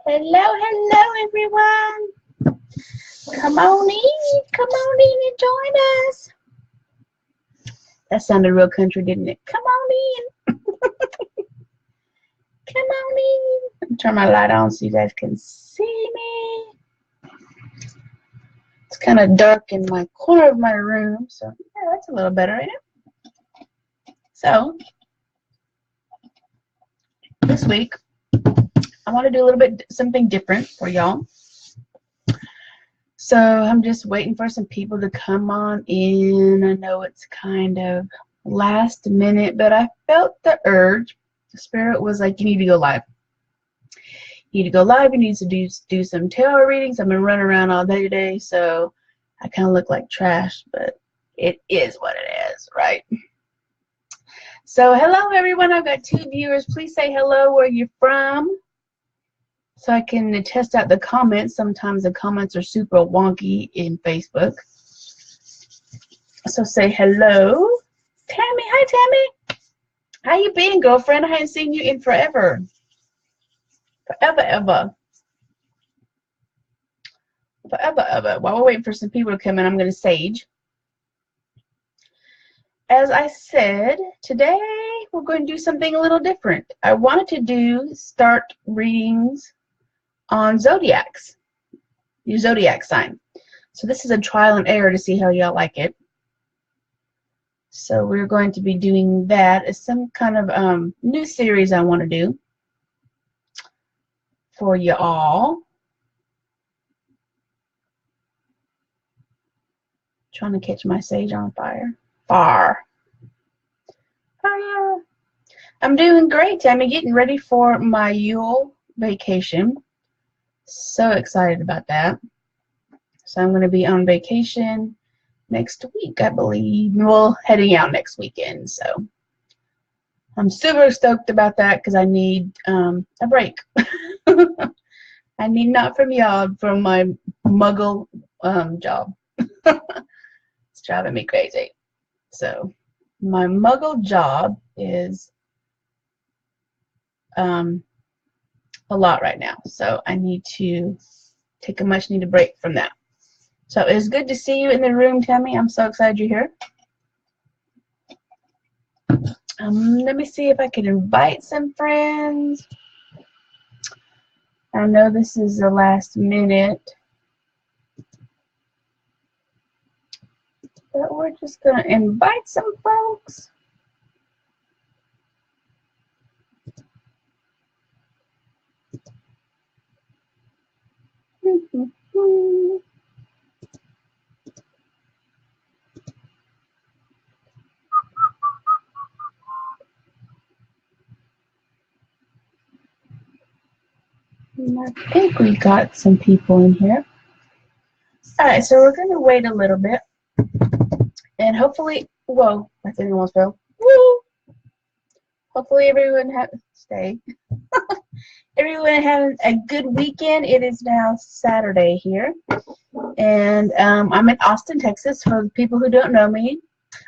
Hello, everyone. Come on in and join us. That sounded real country, didn't it? Come on in. Come on in. Let me turn my light on so you guys can see me. It's kind of dark in my corner of my room, so yeah, that's a little better, right now. So, this week, I want to do a little bit something different for y'all. So I'm just waiting for some people to come on in. I know it's kind of last minute, but I felt the urge. The spirit was like, you need to go live. You need to go live. You need to do some tarot readings. I've been running around all day today, so I kind of look like trash, but it is what it is, right? So hello, everyone. I've got 2 viewers. Please say hello, where you're from, so I can test out the comments. Sometimes the comments are super wonky in Facebook. So say hello. Tammy, hi Tammy. How you been, girlfriend? I haven't seen you in forever. Forever. While we're waiting for some people to come in, I'm going to sage. As I said, today we're going to do something a little different. I wanted to start readings on zodiacs, your zodiac sign. So this is a trial and error to see how y'all like it. So we're going to be doing that as some kind of new series I want to do for you all. Trying to catch my sage on fire. Fire. I'm doing great, Tammy. Getting ready for my Yule vacation. So excited about that. So I'm going to be on vacation next week, I believe. Well, heading out next weekend. So I'm super stoked about that because I need a break. I need not from y'all, from my muggle job. It's driving me crazy. So my muggle job is a lot right now, so I need to take a much needed break from that. So it's good to see you in the room, Tammy. I'm so excited you're here. Let me see if I can invite some friends. I know this is the last minute, but we're just going to invite some folks. I think we got some people in here. Alright, so we're going to wait a little bit. And hopefully, whoa, I think almost fell. Woo! Hopefully everyone everyone having a good weekend. It is now Saturday here. And I'm in Austin, Texas, for the people who don't know me.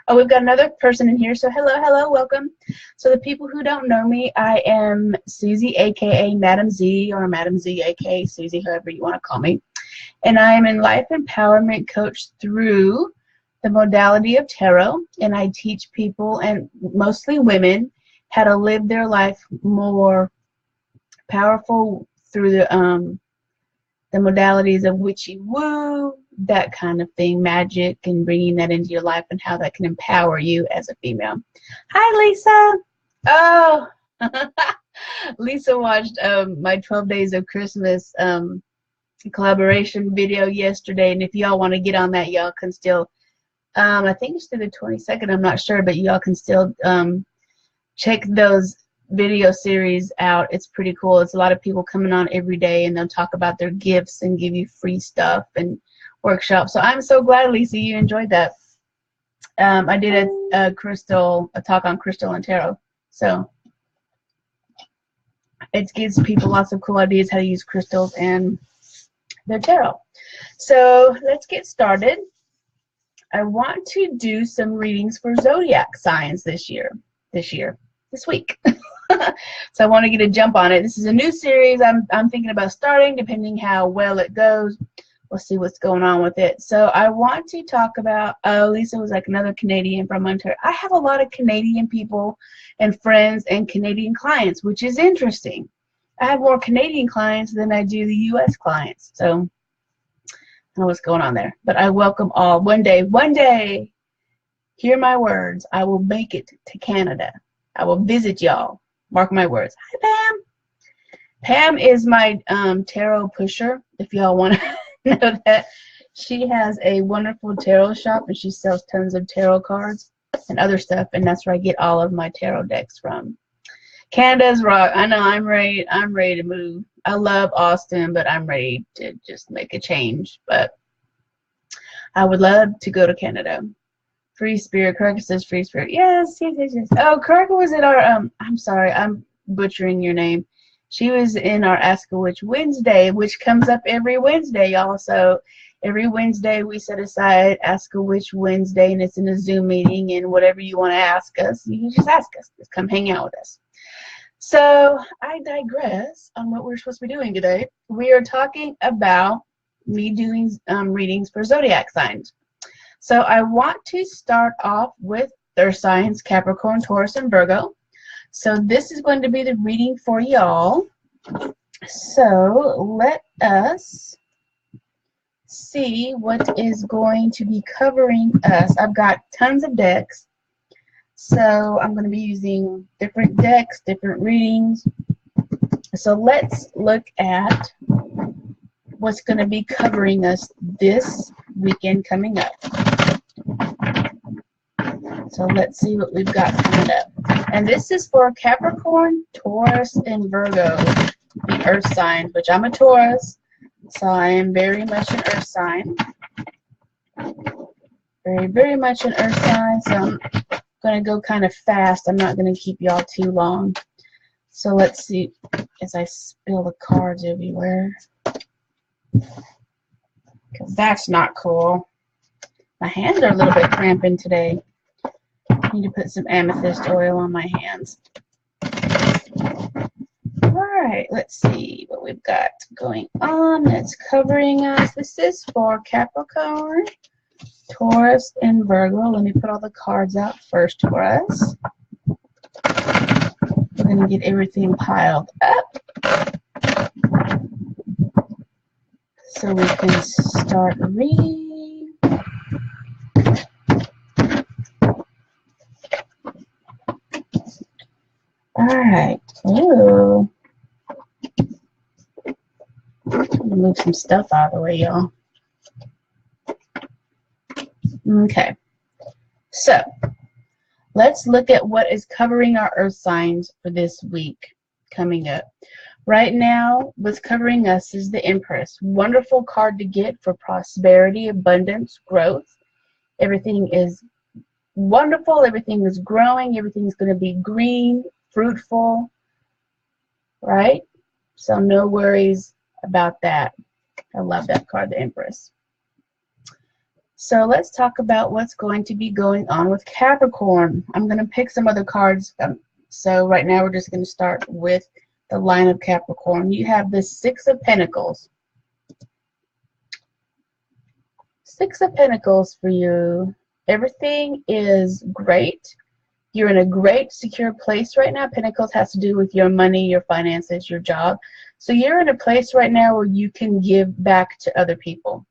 Oh, we've got another person in here. So hello, welcome. So the people who don't know me, I am Susie, aka Madame Z, or Madame Z, aka Susie, however you want to call me. And I am a life empowerment coach through the modality of tarot, and I teach people, and mostly women, how to live their life more powerful through the modalities of witchy woo, that kind of thing, magic, and bringing that into your life and how that can empower you as a female. Hi, Lisa. Oh, Lisa watched my 12 Days of Christmas collaboration video yesterday, and if y'all want to get on that, y'all can still, I think it's through the 22nd, I'm not sure, but y'all can still check those video series out. It's pretty cool. It's a lot of people coming on every day, and they'll talk about their gifts and give you free stuff and workshops. So I'm so glad, Lisa, you enjoyed that. I did a talk on crystal and tarot. So it gives people lots of cool ideas how to use crystals and their tarot. So let's get started. I want to do some readings for zodiac signs this week. So I want to get a jump on it. This is a new series I'm thinking about starting, depending how well it goes. We'll see what's going on with it. So I want to talk about, oh, Lisa was like another Canadian from Ontario. I have a lot of Canadian people and friends and Canadian clients, which is interesting. I have more Canadian clients than I do the U.S. clients. So I don't know what's going on there. But I welcome all. One day, hear my words, I will make it to Canada. I will visit y'all. Mark my words. Hi, Pam. Pam is my tarot pusher, if y'all want to know that. She has a wonderful tarot shop, and she sells tons of tarot cards and other stuff, and that's where I get all of my tarot decks from. Canada's rock. I know I'm ready to move. I love Austin, but I'm ready to just make a change. But I would love to go to Canada. Free Spirit. Kirk says Free Spirit. Yes. Oh, Kirk was in our I'm sorry, I'm butchering your name. She was in our Ask a Witch Wednesday, which comes up every Wednesday, y'all. So every Wednesday we set aside Ask a Witch Wednesday, and it's in a Zoom meeting, and whatever you want to ask us, you can just ask us. Just come hang out with us. So I digress on what we're supposed to be doing today. We are talking about me doing readings for zodiac signs. So I want to start off with their signs, Capricorn, Taurus, and Virgo. So this is going to be the reading for y'all. So let us see what is going to be covering us. I've got tons of decks. So I'm going to be using different decks, different readings. So let's look at what's going to be covering us this weekend coming up. So let's see what we've got coming up. And this is for Capricorn, Taurus, and Virgo, the earth signs, which I'm a Taurus, so I am very much an earth sign. Very, very much an earth sign, so I'm going to go kind of fast. I'm not going to keep y'all too long. So let's see, as I spill the cards everywhere, because that's not cool. My hands are a little bit cramping today. I need to put some amethyst oil on my hands. Alright, let's see what we've got going on that's covering us. This is for Capricorn, Taurus, and Virgo. Let me put all the cards out first for us. We're going to get everything piled up so we can start reading. Alright, ooh. I'm going to move some stuff out of the way, y'all. Okay, so let's look at what is covering our earth signs for this week coming up. Right now, what's covering us is the Empress. Wonderful card to get for prosperity, abundance, growth. Everything is wonderful. Everything is growing. Everything's going to be green, fruitful, right? So no worries about that. I love that card, the Empress. So let's talk about what's going to be going on with Capricorn. I'm going to pick some other cards. So right now we're just going to start with the line of Capricorn. You have the Six of Pentacles. Six of Pentacles for you. Everything is great. You're in a great, secure place right now. Pentacles has to do with your money, your finances, your job. So you're in a place right now where you can give back to other people.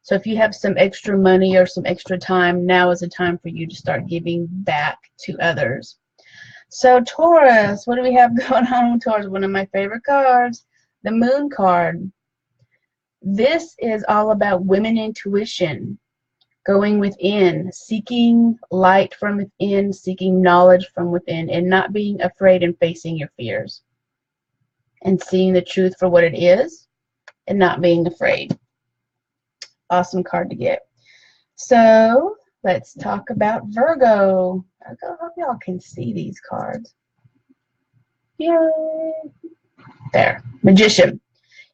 So if you have some extra money or some extra time, now is the time for you to start giving back to others. So Taurus, what do we have going on with Taurus? One of my favorite cards, the Moon card. This is all about women intuition. Going within, seeking light from within, seeking knowledge from within, and not being afraid and facing your fears. And seeing the truth for what it is, and not being afraid. Awesome card to get. So, let's talk about Virgo. I hope y'all can see these cards. Yay! There. Magician.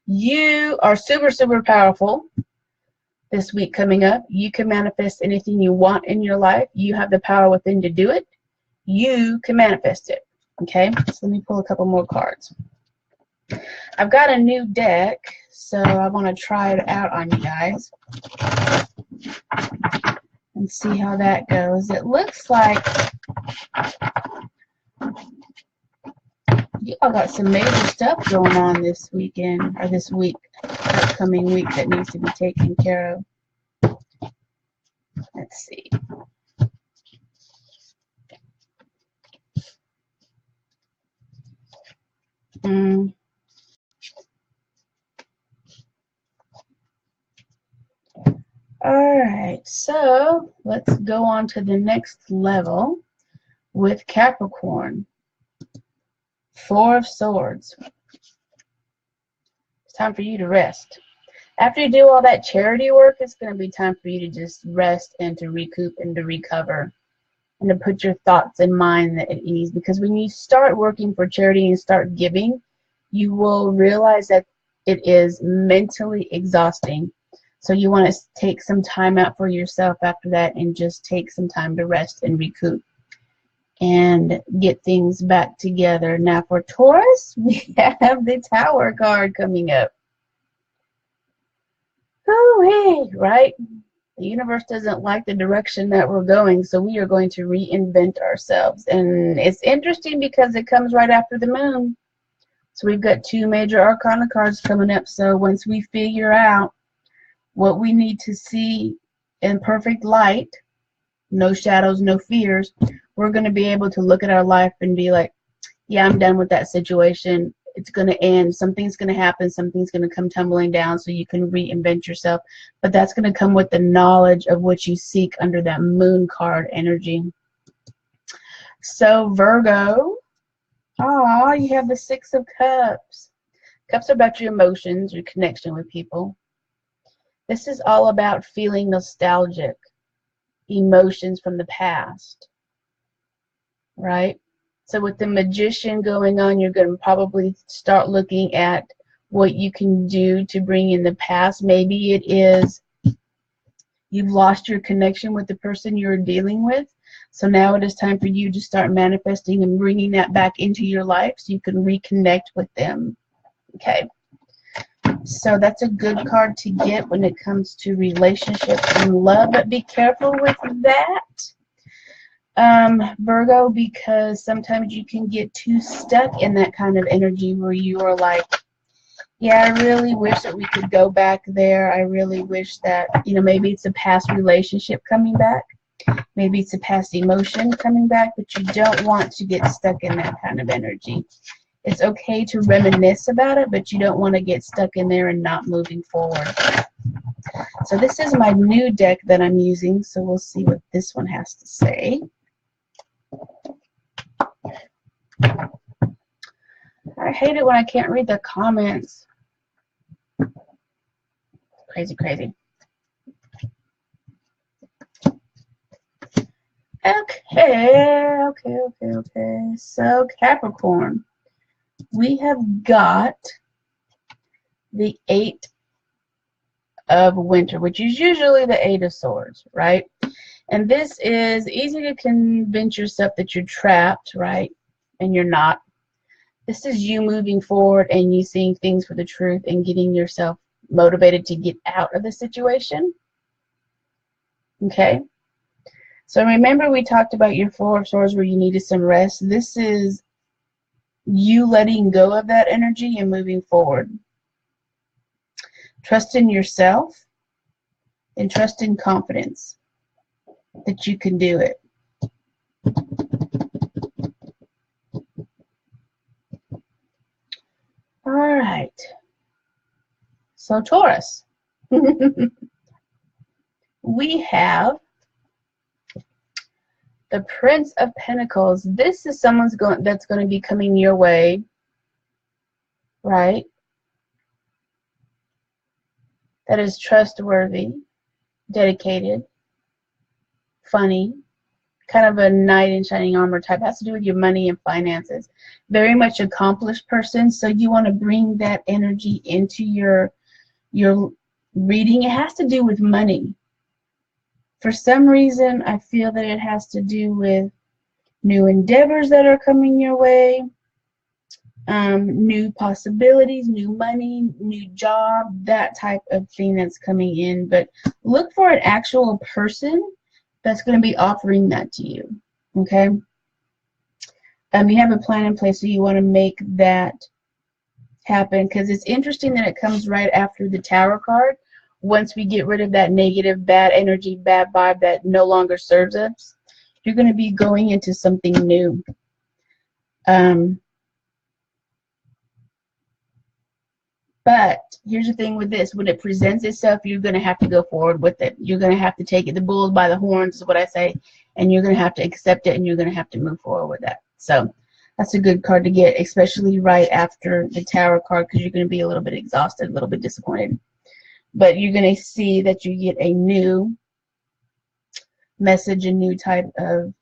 You are super, super powerful. This week coming up, you can manifest anything you want in your life. You have the power within to do it. You can manifest it. Okay, so let me pull a couple more cards. I've got a new deck, so I want to try it out on you guys and see how that goes. It looks like you all got some major stuff going on this weekend, or this week, upcoming week, that needs to be taken care of. Let's see. Alright, so let's go on to the next level with Capricorn. Four of Swords. It's time for you to rest. After you do all that charity work, it's going to be time for you to just rest and to recoup and to recover and to put your thoughts and mind at ease. Because when you start working for charity and start giving, you will realize that it is mentally exhausting. So you want to take some time out for yourself after that and just take some time to rest and recoup and get things back together. Now for Taurus, we have the Tower card coming up. Oh, hey, right? The universe doesn't like the direction that we're going, so we are going to reinvent ourselves. And it's interesting because it comes right after the moon. So we've got two major arcana cards coming up. So once we figure out what we need to see in perfect light, no shadows, no fears, we're going to be able to look at our life and be like, yeah, I'm done with that situation. It's going to end. Something's going to happen. Something's going to come tumbling down, so you can reinvent yourself. But that's going to come with the knowledge of what you seek under that moon card energy. So Virgo, you have the Six of Cups. Cups are about your emotions, your connection with people. This is all about feeling nostalgic, emotions from the past, right? So with the Magician going on, you're going to probably start looking at what you can do to bring in the past. Maybe it is you've lost your connection with the person you're dealing with. So now it is time for you to start manifesting and bringing that back into your life so you can reconnect with them. Okay. So that's a good card to get when it comes to relationships and love, but be careful with that, Virgo, because sometimes you can get too stuck in that kind of energy where you are like, yeah, I really wish that we could go back there. I really wish that, maybe it's a past relationship coming back. Maybe it's a past emotion coming back, but you don't want to get stuck in that kind of energy. It's okay to reminisce about it, but you don't want to get stuck in there and not moving forward. So this is my new deck that I'm using, so we'll see what this one has to say. I hate it when I can't read the comments. Crazy, crazy. Okay. So Capricorn, we have got the Eight of Winter, which is usually the Eight of Swords, right? And this is easy to convince yourself that you're trapped, right? And you're not. This is you moving forward and you seeing things for the truth and getting yourself motivated to get out of the situation. Okay? So remember we talked about your Four of Swords where you needed some rest. This is you letting go of that energy and moving forward. Trust in yourself and trust in confidence that you can do it. All right. So Taurus, we have the Prince of Pentacles. This is someone's that's going to be coming your way, right? That is trustworthy, dedicated, funny, kind of a knight in shining armor type. Has to do with your money and finances. Very much accomplished person. So you want to bring that energy into your reading. It has to do with money. For some reason, I feel that it has to do with new endeavors that are coming your way, new possibilities, new money, new job, that type of thing that's coming in. But look for an actual person that's going to be offering that to you. Okay? You have a plan in place, so you want to make that happen, because it's interesting that it comes right after the Tower card. Once we get rid of that negative, bad energy, bad vibe that no longer serves us, you're going to be going into something new. But here's the thing with this. When it presents itself, you're going to have to go forward with it. You're going to have to take it, the bull by the horns is what I say, and you're going to have to accept it, and you're going to have to move forward with that. So that's a good card to get, especially right after the Tower card, because you're going to be a little bit exhausted, a little bit disappointed. But you're going to see that you get a new message, a new type of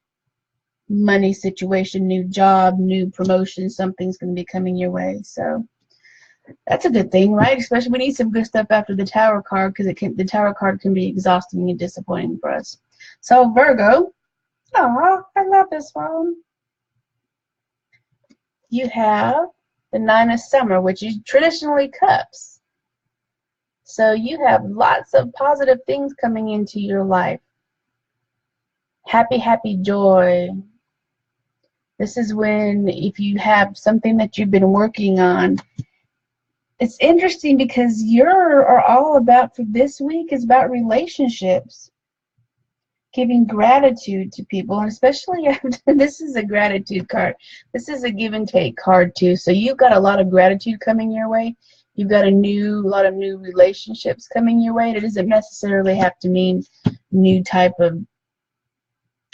money situation, new job, new promotion. Something's going to be coming your way. So that's a good thing, right? Especially we need some good stuff after the Tower card, because the Tower card can be exhausting and disappointing for us. So Virgo, oh, I love this one. You have the Nine of Summer, which is traditionally cups. So you have lots of positive things coming into your life. Happy, happy joy. This is when, if you have something that you've been working on, it's interesting because you're all about, for this week, is about relationships. Giving gratitude to people, and especially after, this is a gratitude card. This is a give and take card too. So you've got a lot of gratitude coming your way. You've got a lot of new relationships coming your way. It doesn't necessarily have to mean new type of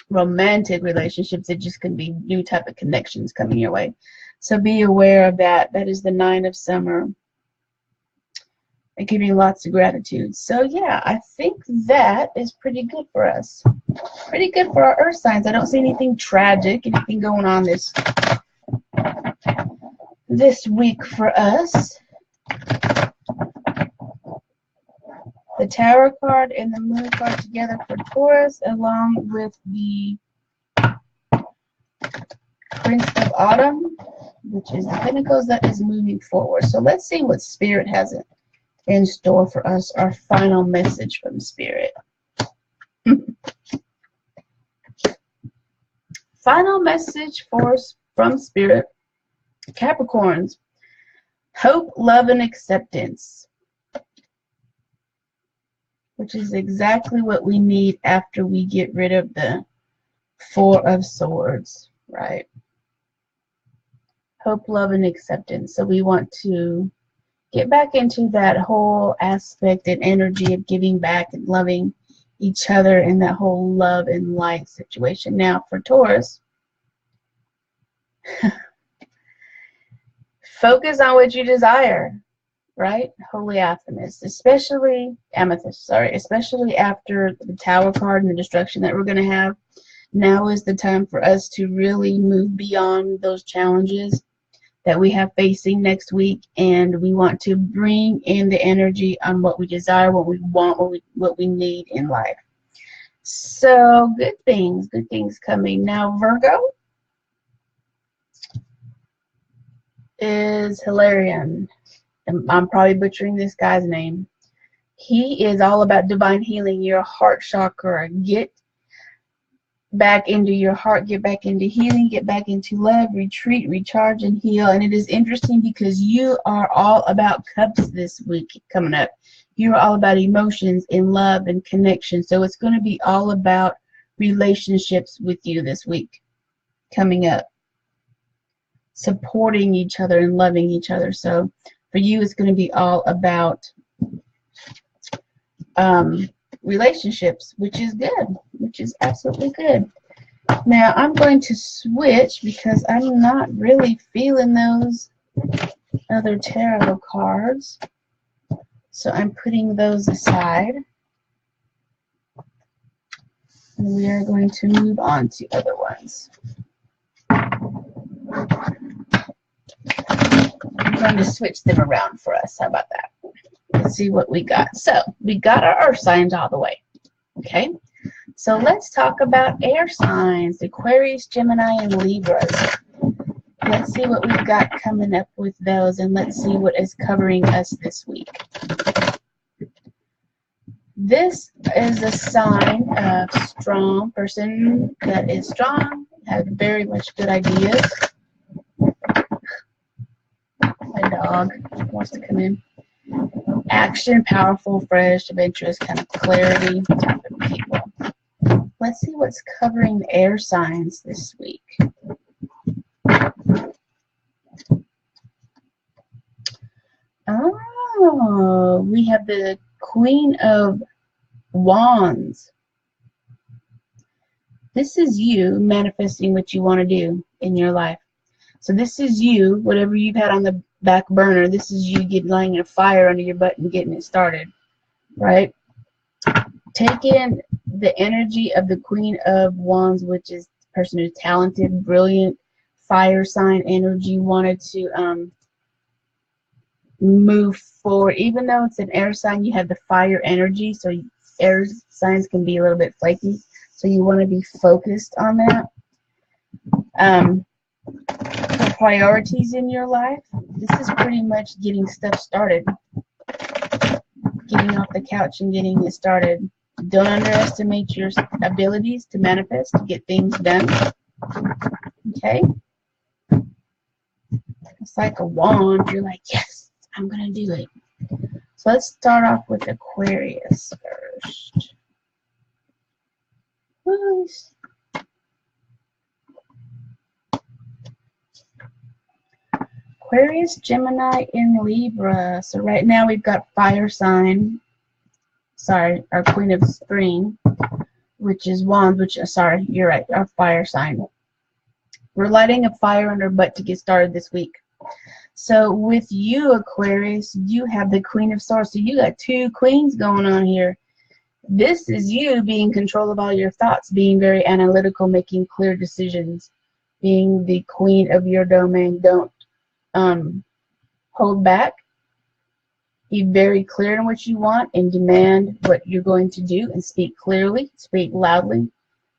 romantic relationships. It just can be new type of connections coming your way. So be aware of that. That is the Nine of Summer. And giving lots of gratitude. So yeah, I think that is pretty good for us. Pretty good for our earth signs. I don't see anything tragic, anything going on this week for us. The Tower card and the Moon card together for Taurus, along with the Prince of Autumn, which is the Pentacles, that is moving forward. So let's see what Spirit has in store for us, our final message from Spirit. Final message from Spirit. Capricorns, hope, love, and acceptance, which is exactly what we need after we get rid of the Four of Swords, right? Hope, love, and acceptance. So we want to get back into that whole aspect and energy of giving back and loving each other in that whole love and light situation. Now for Taurus, focus on what you desire, right? Holy Amethyst, especially after the Tower card and the destruction that we're going to have. Now is the time for us to really move beyond those challenges that we have facing next week, and we want to bring in the energy on what we desire, what we want, what we need in life. So good things coming. Now Virgo is Hilarion. I'm probably butchering this guy's name. He is all about divine healing, your heart chakra. Get back into your heart, get back into healing, get back into love, retreat, recharge, and heal. And it is interesting because you are all about cups this week coming up. You're all about emotions and love and connection. So it's going to be all about relationships with you this week coming up. Supporting each other and loving each other. So for you, it's going to be all about relationships, which is good, which is absolutely good. Now I'm going to switch because I'm not really feeling those other tarot cards, so I'm putting those aside, and we are going to move on to other ones. I'm going to switch them around for us. How about that? Let's see what we got. So we got our earth signs all the way. Okay. So let's talk about air signs, Aquarius, Gemini, and Libras. Let's see what we've got coming up with those, and let's see what is covering us this week. This is a sign of strong person that is strong, has very much good ideas. My dog wants to come in. Action, powerful, fresh, adventurous, kind of clarity type of people. Let's see what's covering the air signs this week. Oh, we have the Queen of Wands. This is you manifesting what you want to do in your life. So this is you, whatever you've had on the back burner, this is you lighting a fire under your butt and getting it started, right? Take in the energy of the Queen of Wands, which is the person who's talented, brilliant, fire sign energy, wanted to move forward. Even though it's an air sign, you have the fire energy, so air signs can be a little bit flaky, so you want to be focused on that. For priorities in your life, this is pretty much getting stuff started, getting off the couch and getting it started. Don't underestimate your abilities to manifest, to get things done. Okay? It's like a wand. You're like, yes, I'm going to do it. So let's start off with Aquarius first. Aquarius, Gemini, and Libra. So right now we've got fire sign. Sorry, our Queen of Spring, which is Wands, which, sorry, you're right, our fire sign. We're lighting a fire under our butt to get started this week. So with you, Aquarius, you have the Queen of Swords. So you got two queens going on here. This is you being in control of all your thoughts, being very analytical, making clear decisions, being the queen of your domain. Don't hold back. Be very clear on what you want and demand what you're going to do, and speak clearly, speak loudly,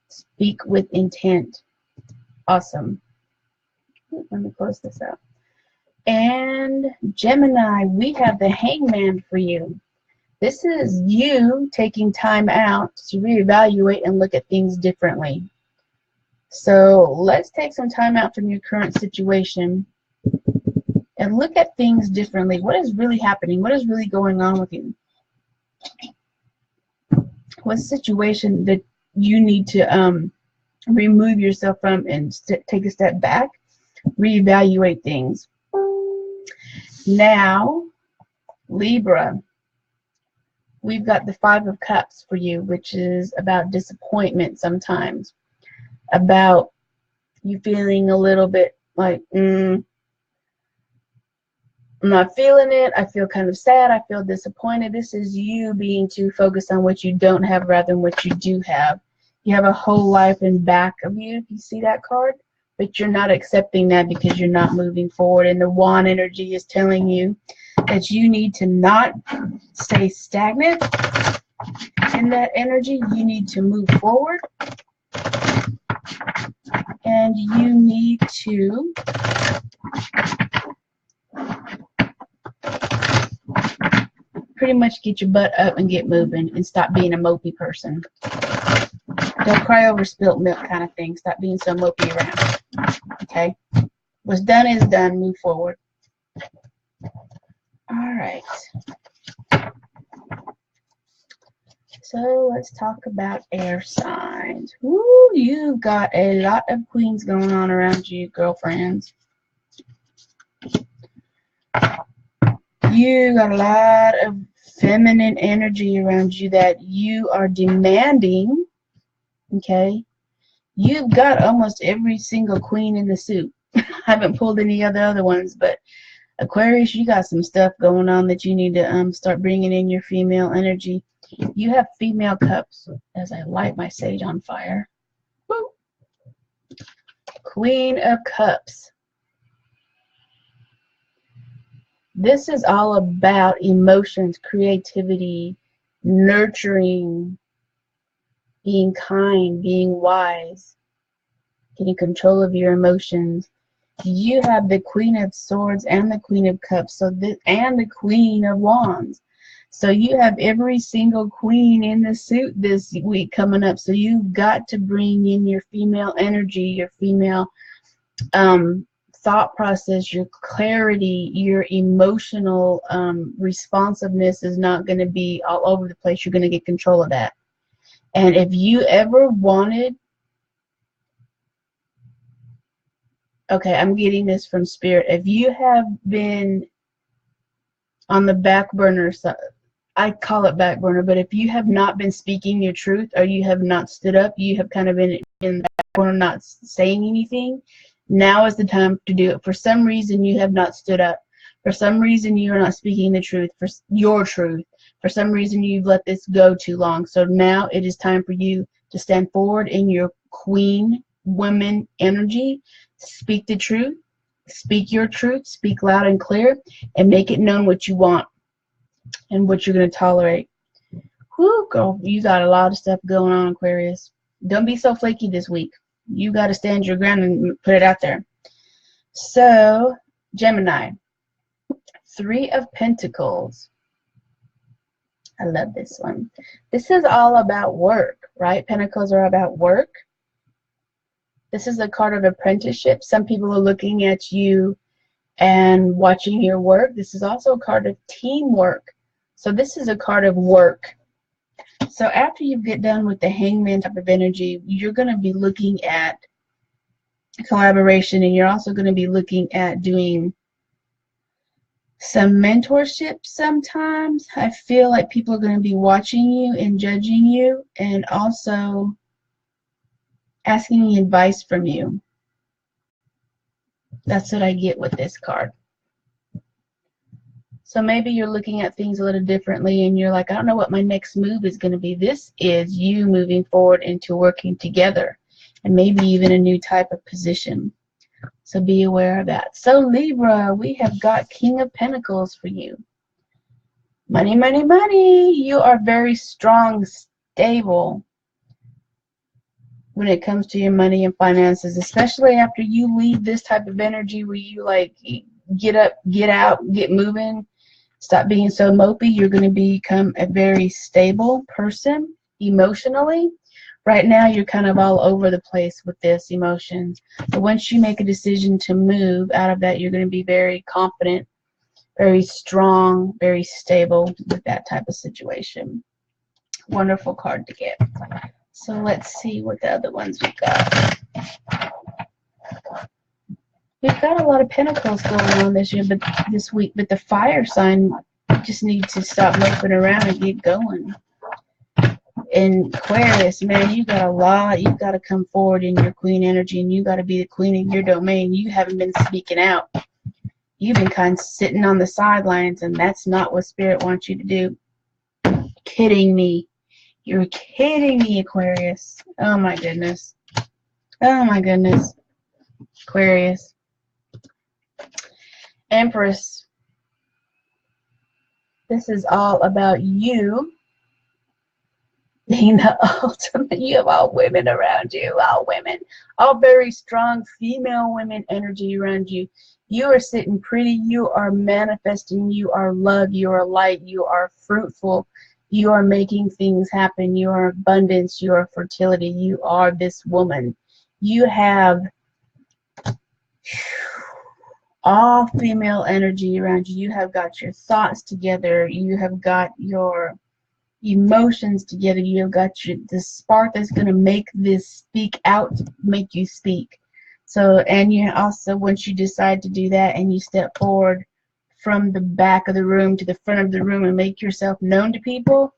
speak with intent. Awesome. Let me close this out. And Gemini, we have the Hangman for you. This is you taking time out to reevaluate and look at things differently. So let's take some time out from your current situation and look at things differently. What is really happening? What is really going on with you? What situation that you need to remove yourself from and take a step back, reevaluate things. Now, Libra, we've got the Five of Cups for you, which is about disappointment sometimes, about you feeling a little bit like, I'm not feeling it. I feel kind of sad. I feel disappointed. This is you being too focused on what you don't have rather than what you do have. You have a whole life in back of you, if you see that card, but you're not accepting that because you're not moving forward. And the wand energy is telling you that you need to not stay stagnant in that energy. You need to move forward. And you need to pretty much get your butt up and get moving and stop being a mopey person. Don't cry over spilt milk kind of thing. Stop being so mopey around. Okay? What's done is done. Move forward. Alright. So let's talk about air signs. Woo, you've got a lot of queens going on around you, girlfriends. You got a lot of feminine energy around you that you are demanding. Okay? You've got almost every single queen in the suit. I haven't pulled any of the other ones, but Aquarius, you got some stuff going on that you need to start bringing in your female energy. You have female cups. As I light my sage on fire. Woo. Queen of Cups. This is all about emotions, creativity, nurturing. being kind, being wise, getting control of your emotions. You have the Queen of Swords and the Queen of Cups, and the Queen of Wands. So you have every single queen in the suit this week coming up. So you've got to bring in your female energy, your female thought process, your clarity, your emotional responsiveness is not going to be all over the place. You're going to get control of that. And if you ever wanted, okay, I'm getting this from Spirit. If you have been on the back burner, I call it back burner, but if you have not been speaking your truth, or you have not stood up, you have kind of been in the back burner not saying anything, now is the time to do it. For some reason, you have not stood up. For some reason, you are not speaking the truth, for your truth. For some reason, you've let this go too long. So now it is time for you to stand forward in your queen, woman energy. Speak the truth. Speak your truth. Speak loud and clear, and make it known what you want and what you're going to tolerate. Whew, girl, you got a lot of stuff going on, Aquarius. Don't be so flaky this week. You got to stand your ground and put it out there. So, Gemini, 3 of Pentacles. I love this one. This is all about work, right? Pentacles are about work. This is a card of apprenticeship. Some people are looking at you and watching your work. This is also a card of teamwork. So this is a card of work. So after you get done with the Hangman type of energy, you're going to be looking at collaboration, and you're also going to be looking at doing some mentorship sometimes. I feel like people are going to be watching you and judging you, and also asking advice from you. That's what I get with this card. So maybe you're looking at things a little differently, and you're like, I don't know what my next move is going to be. This is you moving forward into working together, and maybe even a new type of position. So be aware of that. So Libra, we have got King of Pentacles for you. Money, money, money. You are very strong, stable when it comes to your money and finances, especially after you leave this type of energy where you like get up, get out, get moving, stop being so mopey. You're going to become a very stable person emotionally. Right now, you're kind of all over the place with this emotions. But once you make a decision to move out of that, you're going to be very confident, very strong, very stable with that type of situation. Wonderful card to get. So let's see what the other ones we've got. We've got a lot of pentacles going on this week, but the fire sign just needs to stop moping around and get going. And Aquarius, man, you got a lot. You've got to come forward in your queen energy, and you got to be the queen in your domain. You haven't been speaking out. You've been kind of sitting on the sidelines, and that's not what Spirit wants you to do. Kidding me. You're kidding me, Aquarius. Oh, my goodness. Oh, my goodness. Aquarius. Empress. This is all about you being the ultimate. You have all women around you. All women. All very strong female women energy around you. You are sitting pretty. You are manifesting. You are love. You are light. You are fruitful. You are making things happen. You are abundance. You are fertility. You are this woman. You have all female energy around you. You have got your thoughts together. You have got your emotions together. You have got the spark that's going to make this speak out, make you speak. So, and you also, once you decide to do that and you step forward from the back of the room to the front of the room and make yourself known to people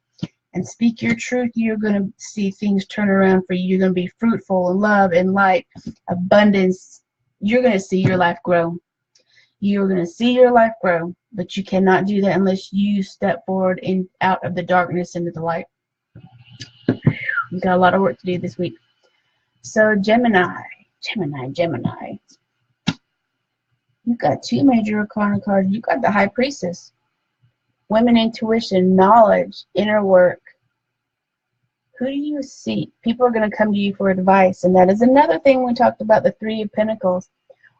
and speak your truth, you're going to see things turn around for you. You're going to be fruitful and love and light, abundance. You're going to see your life grow. You're going to see your life grow, but you cannot do that unless you step forward and out of the darkness into the light. You've got a lot of work to do this week. So Gemini. You've got 2 major arcana cards. You've got the High Priestess. Women, intuition, knowledge, inner work. Who do you seek? People are going to come to you for advice, and that is another thing we talked about, the Three of Pentacles.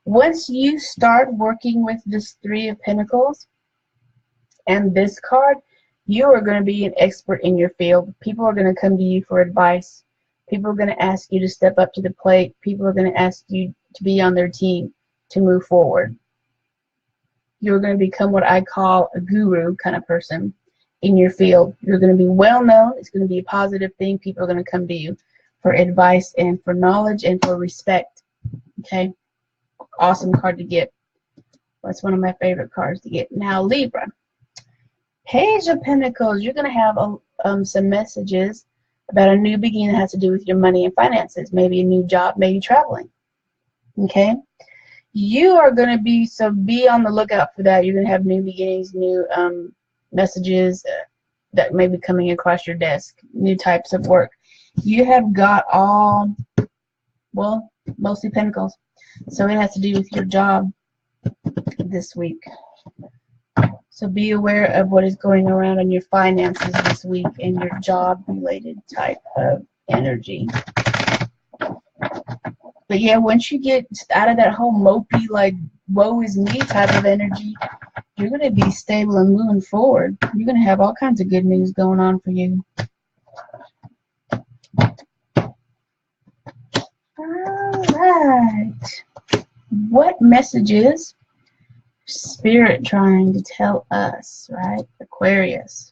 Once you start working with this Three of Pentacles and this card, you are going to be an expert in your field. People are going to come to you for advice. People are going to ask you to step up to the plate. People are going to ask you to be on their team to move forward. You're going to become what I call a guru kind of person in your field. You're going to be well known. It's going to be a positive thing. People are going to come to you for advice and for knowledge and for respect. Okay? Awesome card to get. That's one of my favorite cards to get. Now, Libra. Page of Pentacles. You're going to have some messages about a new beginning that has to do with your money and finances. Maybe a new job, maybe traveling. Okay? You are going to be on the lookout for that. You're going to have new beginnings, new messages that may be coming across your desk, new types of work. You have got all, well, mostly Pentacles. So it has to do with your job this week. So be aware of what is going around in your finances this week and your job-related type of energy. But yeah, once you get out of that whole mopey, like, woe is me type of energy, you're going to be stable and moving forward. You're going to have all kinds of good news going on for you. All right. What messages Spirit trying to tell us, right? Aquarius.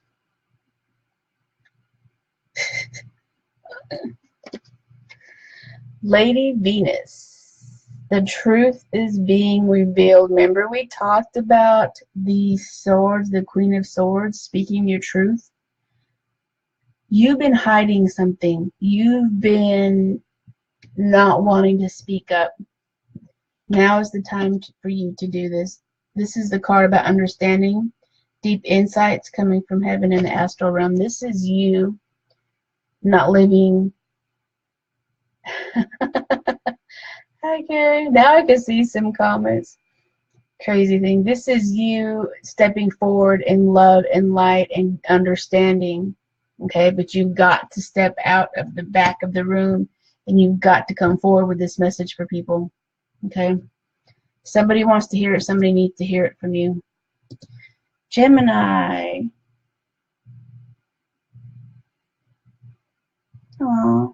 Lady Venus. The truth is being revealed. Remember we talked about the swords, the Queen of Swords, speaking your truth? You've been hiding something. You've been not wanting to speak up. Now is the time for you to do this. This is the card about understanding, deep insights coming from heaven and the astral realm. This is you not living. Okay, now I can see some comments. Crazy thing. This is you stepping forward in love and light and understanding. Okay, but you've got to step out of the back of the room and you've got to come forward with this message for people. Okay. Somebody wants to hear it. Somebody needs to hear it from you. Gemini. Aww.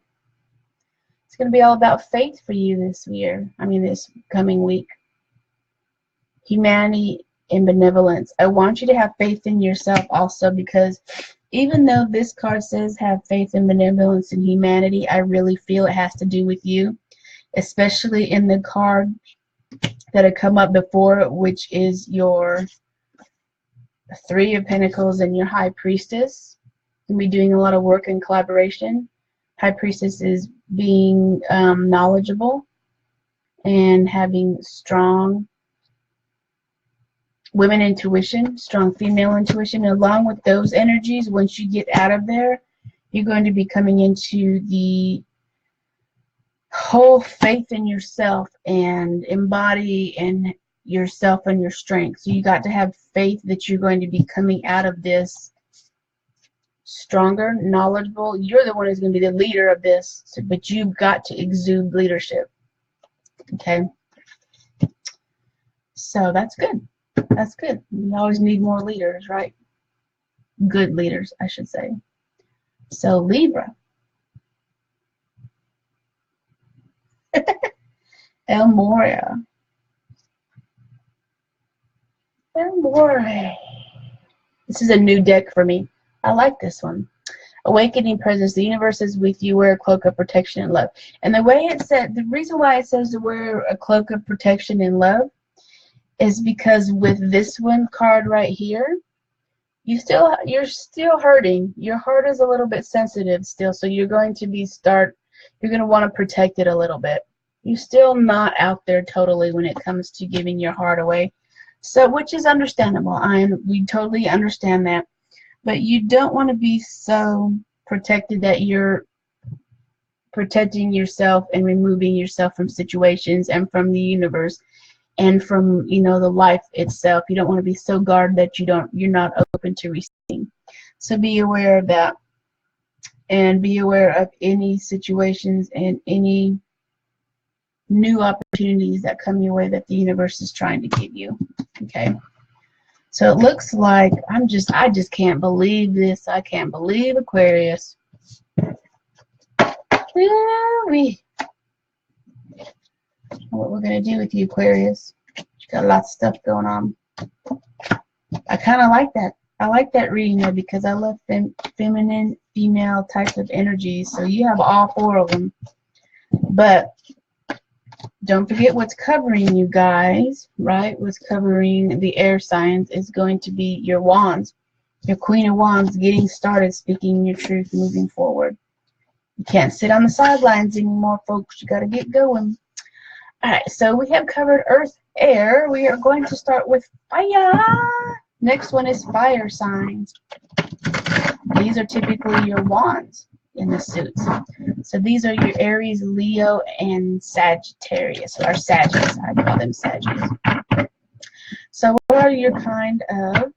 It's going to be all about faith for you this year. This coming week. Humanity and benevolence. I want you to have faith in yourself also, because even though this card says have faith and benevolence and humanity, I really feel it has to do with you, especially in the card that had come up before, which is your Three of Pentacles and your High Priestess. You'll be doing a lot of work in collaboration. High Priestess is being knowledgeable and having strong women intuition, strong female intuition. And along with those energies, once you get out of there, you're going to be coming into the whole faith in yourself and embody in yourself and your strength. So you got to have faith that you're going to be coming out of this stronger, knowledgeable. You're the one who's going to be the leader of this, but you've got to exude leadership. Okay? So that's good. That's good. We always need more leaders, right? Good leaders, I should say. So Libra. El Moria. El Moria. This is a new deck for me. I like this one. Awakening presence. The universe is with you. Wear a cloak of protection and love. And the way it said, the reason why it says to wear a cloak of protection and love is because with this one card right here, you're still hurting. Your heart is a little bit sensitive still, so you're going to want to protect it a little bit. You're still not out there totally when it comes to giving your heart away. So, which is understandable. We totally understand that. But you don't want to be so protected that you're protecting yourself and removing yourself from situations and from the universe and from, the life itself. You don't want to be so guarded that you're not open to receiving. So be aware of that. and be aware of any situations and any new opportunities that come your way that the universe is trying to give you. Okay. So it looks like I just can't believe this. I can't believe Aquarius. What we're going to do with you, Aquarius. You got lots of stuff going on. I kind of like that. I like that reading though, because I love feminine, female types of energies. So you have all 4 of them. But don't forget what's covering you guys, right? What's covering the air signs is going to be your wands. Your Queen of Wands, getting started, speaking your truth, moving forward. You can't sit on the sidelines anymore, folks. You got to get going. All right, so we have covered earth, air. We are going to start with fire. Next one is fire signs. These are typically your wands in the suits. So these are your Aries, Leo, and Sagittarius, or Sagittarius. I call them Sagittarius. So what are your kind of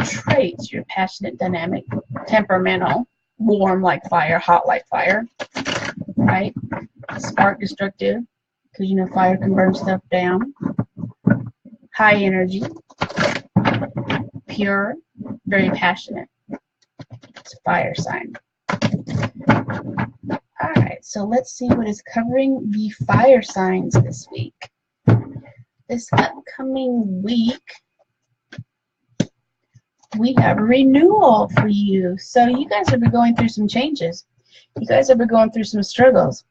traits? You're passionate, dynamic, temperamental, warm like fire, hot like fire, right? Spark, destructive, because you know fire can burn stuff down. High energy, pure, very passionate. It's a fire sign. Alright, so let's see what is covering the fire signs this week. This upcoming week, we have renewal for you. So you guys have been going through some changes. You guys have been going through some struggles.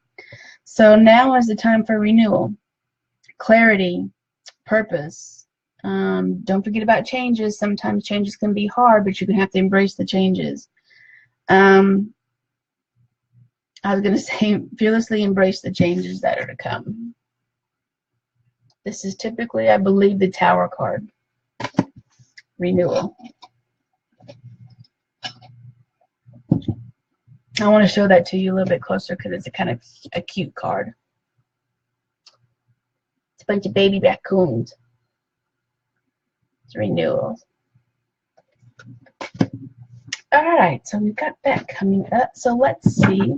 So now is the time for renewal. Clarity, purpose. Don't forget about changes. Sometimes changes can be hard, but you're going to have to embrace the changes. I was going to say, fearlessly embrace the changes that are to come. This is typically, I believe, the Tower card. Renewal. I want to show that to you a little bit closer because it's a kind of a cute card. It's a bunch of baby raccoons. It's renewals. Alright, so we've got that coming up. So let's see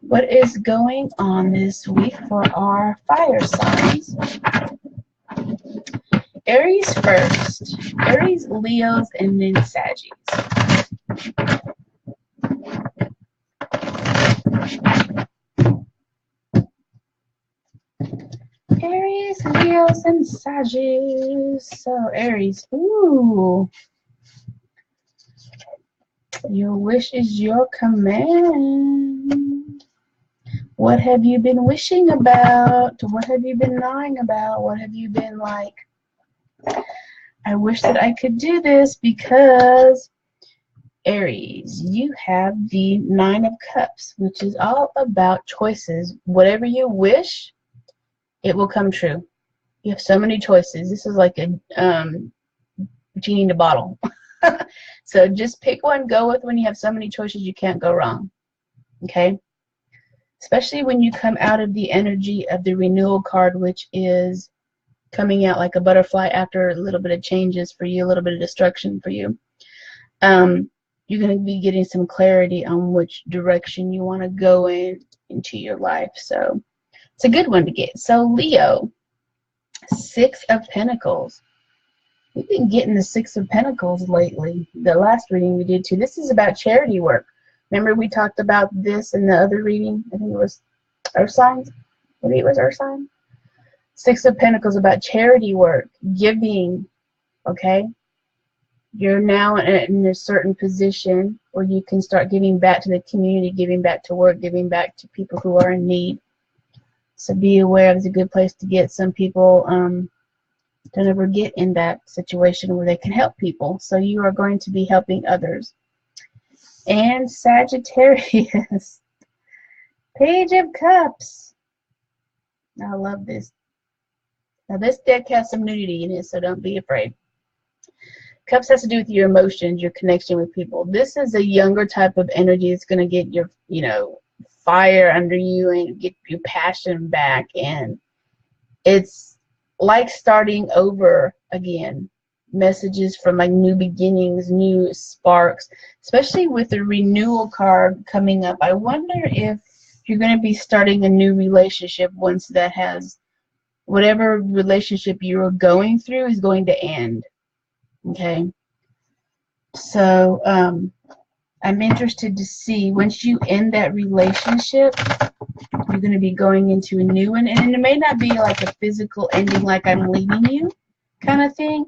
what is going on this week for our fire signs. Aries first. Aries, Leos, and then Saggies. Aries, Leos, and Saggies. So Aries, ooh. Your wish is your command. What have you been wishing about? What have you been lying about? What have you been like? I wish that I could do this because Aries, you have the 9 of Cups, which is all about choices. Whatever you wish, it will come true. You have so many choices. This is like a genie in a bottle. So just pick one, go with when you have so many choices, you can't go wrong. Okay? Especially when you come out of the energy of the renewal card, which is coming out like a butterfly after a little bit of changes for you, a little bit of destruction for you. You're going to be getting some clarity on which direction you want to go into your life. So it's a good one to get. So Leo, 6 of Pentacles. We've been getting the 6 of Pentacles lately. The last reading we did too. This is about charity work. Remember we talked about this in the other reading? I think it was Earth Signs. Maybe it was Earth Sign. 6 of Pentacles about charity work, giving. Okay? You're now in a certain position where you can start giving back to the community, giving back to work, giving back to people who are in need. So be aware, it's a good place to get. Some people don't ever get in that situation where they can help people. So you are going to be helping others. And Sagittarius, Page of Cups. I love this. Now this deck has some nudity in it, so don't be afraid. Cups has to do with your emotions, your connection with people. This is a younger type of energy. It's going to get your, fire under you and get your passion back. And it's like starting over again. messages from like new beginnings, new sparks, especially with the renewal card coming up. I wonder if you're going to be starting a new relationship once that has, whatever relationship you're going through is going to end. Okay. So I'm interested to see, once you end that relationship, you're going to be going into a new one. And it may not be like a physical ending, like I'm leaving you kind of thing.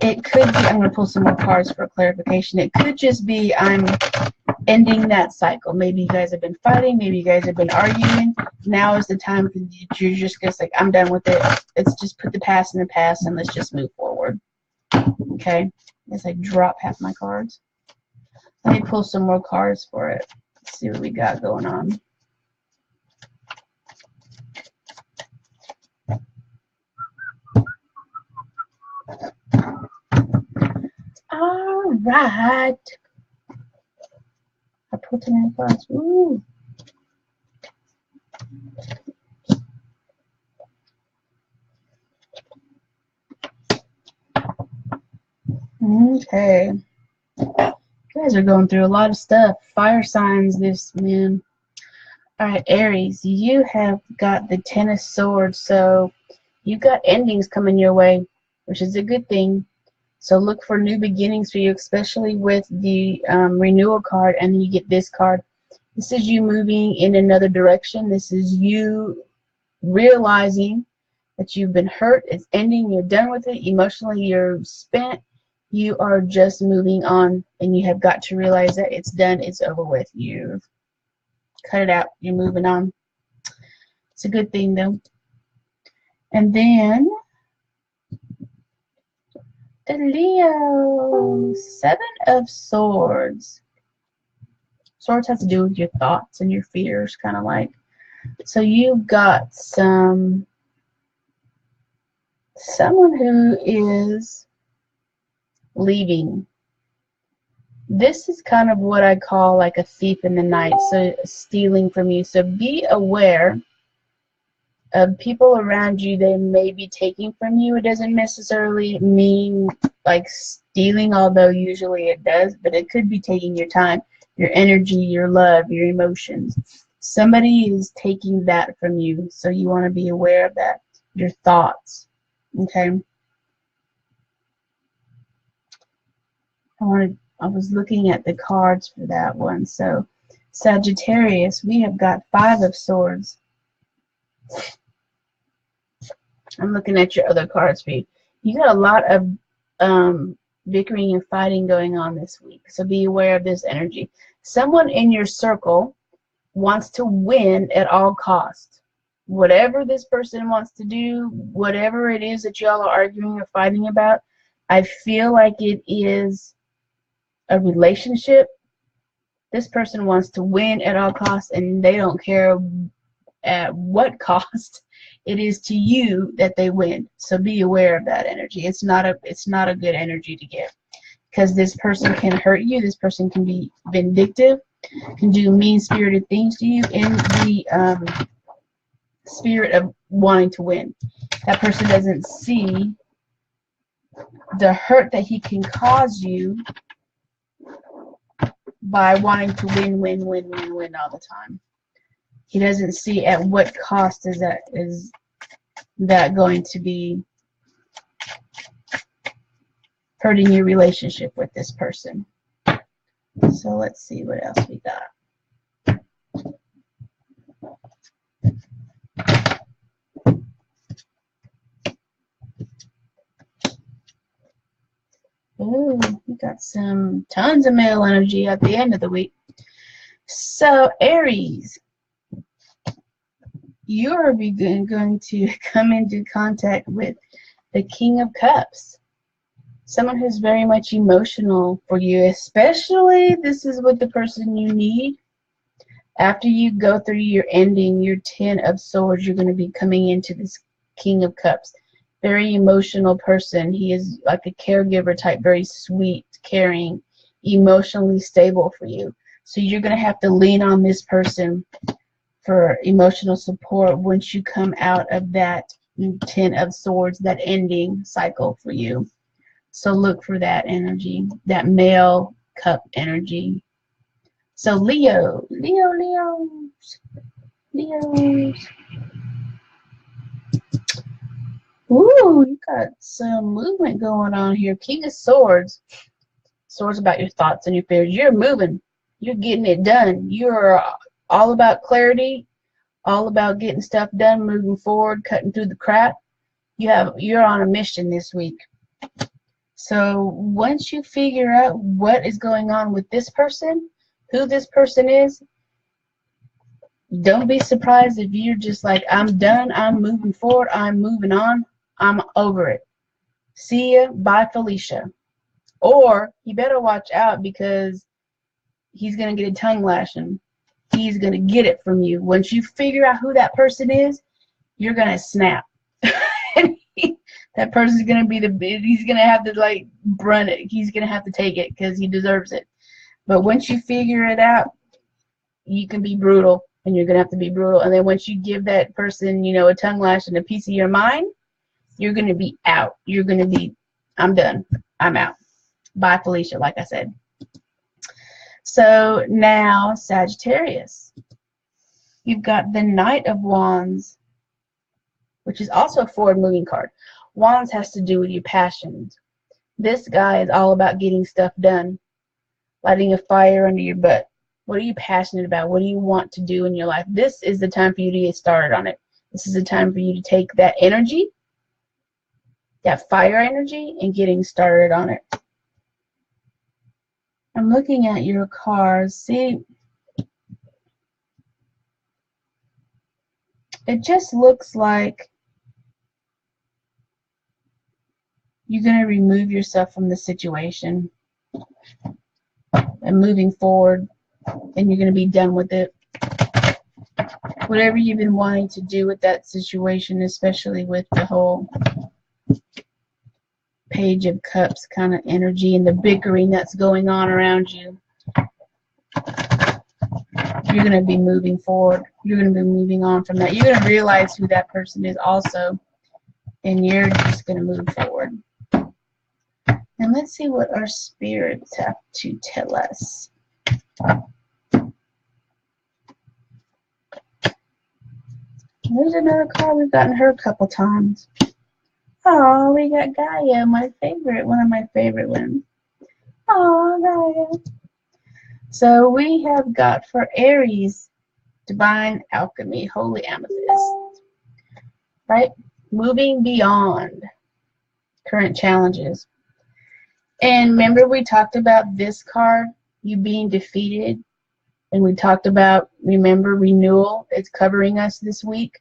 It could be, I'm going to pull some more cards for clarification. It could just be I'm ending that cycle. Maybe you guys have been fighting. Maybe you guys have been arguing. Now is the time you're just going to say, I'm done with it. Let's just put the past in the past and let's just move forward. Okay? As I drop half my cards. Let me pull some more cards for it. Let's see what we got going on. All right. I pulled too many cards. Ooh. Okay. You guys are going through a lot of stuff. Fire signs, this, man. Alright, Aries, you have got the Ten of Swords, so you got endings coming your way, which is a good thing. So look for new beginnings for you, especially with the renewal card, and then you get this card. This is you moving in another direction. This is you realizing that you've been hurt. It's ending. You're done with it. Emotionally, you're spent. You are just moving on, and you have got to realize that it's done. It's over with. You've cut it out. You're moving on. It's a good thing, though. And then the Leo, Seven of Swords. Swords has to do with your thoughts and your fears, kind of like. So you've got someone who is leaving. This is kind of what I call like a thief in the night, so stealing from you. So be aware of people around you. They may be taking from you. It doesn't necessarily mean like stealing, although usually it does, but it could be taking your time, your energy, your love, your emotions. Somebody is taking that from you, so you want to be aware of that. Your thoughts. Okay. I was looking at the cards for that one. So Sagittarius, we have got Five of Swords. I'm looking at your other cards for you. You got a lot of bickering and fighting going on this week, so be aware of this energy. Someone in your circle wants to win at all costs. Whatever this person wants to do, whatever it is that y'all are arguing or fighting about, I feel like it is a relationship. This person wants to win at all costs, and they don't care at what cost it is to you that they win. So be aware of that energy. It's not a good energy to give, because this person can hurt you. This person can be vindictive, can do mean-spirited things to you in the spirit of wanting to win. That person doesn't see the hurt that he can cause you by wanting to win all the time. He doesn't see at what cost is that going to be hurting your relationship with this person. So let's see what else we got. Ooh, we got tons of male energy at the end of the week. So Aries, you're going to come into contact with the King of Cups. Someone who's very much emotional for you, especially this is what the person you need. After you go through your ending, your Ten of Swords, you're going to be coming into this King of Cups. Very emotional person. He is like a caregiver type, very sweet, caring, emotionally stable for you. So you're going to have to lean on this person for emotional support once you come out of that Ten of Swords, that ending cycle for you. So look for that energy, that male cup energy. So Leos. Ooh, you got some movement going on here. King of Swords. Swords about your thoughts and your fears. You're moving. You're getting it done. You're all about clarity, all about getting stuff done, moving forward, cutting through the crap. You're on a mission this week. So once you figure out what is going on with this person, who this person is, don't be surprised if you're just like, I'm done, I'm moving forward, I'm moving on, I'm over it. See ya, bye Felicia. Or you better watch out, because he's going to get a tongue lashing. He's going to get it from you. Once you figure out who that person is, you're going to snap. That person's going to be he's going to have to like run it. He's going to have to take it because he deserves it. But once you figure it out, you can be brutal, and you're going to have to be brutal. And then once you give that person, a tongue lash and a piece of your mind, you're going to be out. You're going to be, I'm done. I'm out. Bye, Felicia, like I said. So now, Sagittarius. You've got the Knight of Wands, which is also a forward-moving card. Wands has to do with your passions. This guy is all about getting stuff done, lighting a fire under your butt. What are you passionate about? What do you want to do in your life? This is the time for you to get started on it. This is the time for you to take that energy, that fire energy, and getting started on it. I'm looking at your cards. See, it just looks like you're going to remove yourself from the situation and moving forward, and you're going to be done with it. Whatever you've been wanting to do with that situation, especially with the whole Page of Cups kind of energy and the bickering that's going on around you, you're going to be moving forward. You're going to be moving on from that. You're going to realize who that person is also, and you're just going to move forward. And let's see what our spirits have to tell us. There's another card. We've gotten her a couple times. Oh, we got Gaia, my favorite, one of my favorite ones. Oh, Gaia. So we have got for Aries, Divine Alchemy, Holy Amethyst. Right? Moving beyond current challenges. And remember, we talked about this card, you being defeated. And we talked about, remember, renewal. It's covering us this week.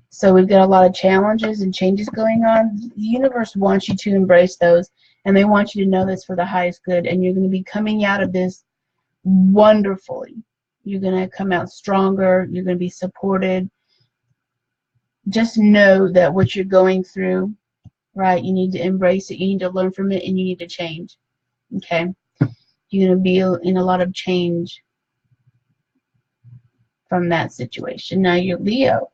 So we've got a lot of challenges and changes going on. The universe wants you to embrace those, and they want you to know that's for the highest good, and you're going to be coming out of this wonderfully. You're going to come out stronger. You're going to be supported. Just know that what you're going through, right, you need to embrace it. You need to learn from it, and you need to change. Okay? You're going to be in a lot of change from that situation. Now you're Leo.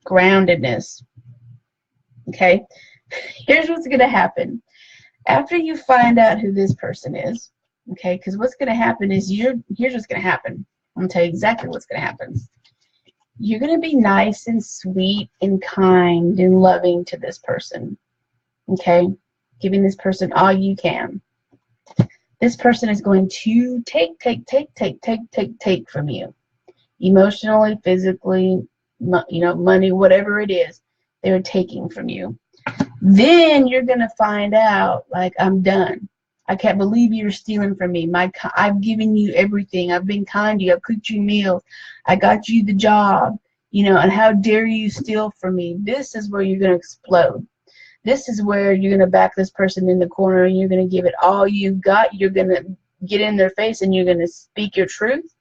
Groundedness. Okay, here's what's going to happen after you find out who this person is. Okay, because what's going to happen is here's what's going to happen. I'm going to tell you exactly what's going to happen. You're going to be nice and sweet and kind and loving to this person. Okay, giving this person all you can. This person is going to take from you, emotionally, physically, money, whatever it is, they're taking from you. Then you're going to find out, like, I'm done. I can't believe you're stealing from me. I've given you everything. I've been kind to you. I've cooked you meals. I got you the job, and how dare you steal from me? This is where you're going to explode. This is where you're going to back this person in the corner, and you're going to give it all you've got. You're going to get in their face, and you're going to speak your truth.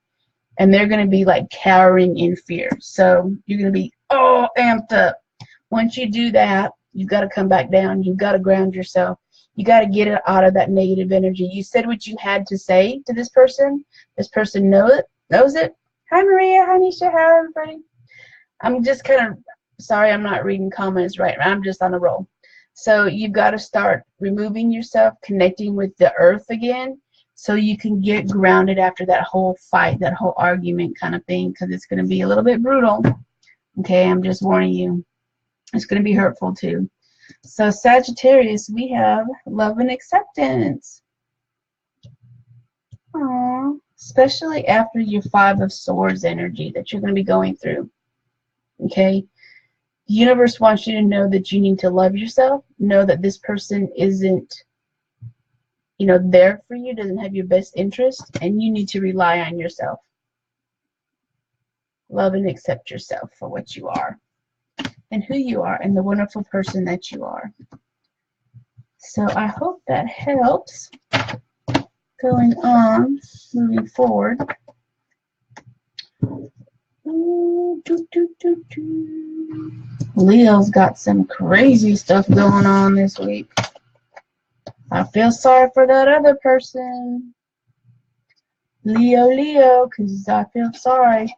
And they're going to be like cowering in fear. So you're going to be all amped up. Once you do that, you've got to come back down. You've got to ground yourself. You got to get it out of that negative energy. You said what you had to say to this person. This person knows it. Hi, Maria. Hi, Nisha. Hi, everybody. I'm just kind of sorry I'm not reading comments right now. I'm just on a roll. So you've got to start removing yourself, connecting with the earth again, so you can get grounded after that whole fight, that whole argument kind of thing, because it's going to be a little bit brutal. Okay, I'm just warning you. It's going to be hurtful too. So Sagittarius, we have love and acceptance. Aww. Especially after your 5 of Swords energy that you're going to be going through. Okay? The universe wants you to know that you need to love yourself. Know that this person isn't, you know, there for you, doesn't have your best interest, and you need to rely on yourself. Love and accept yourself for what you are and who you are and the wonderful person that you are. So I hope that helps going on, moving forward. Leo's got some crazy stuff going on this week. I feel sorry for that other person. Leo, because I feel sorry.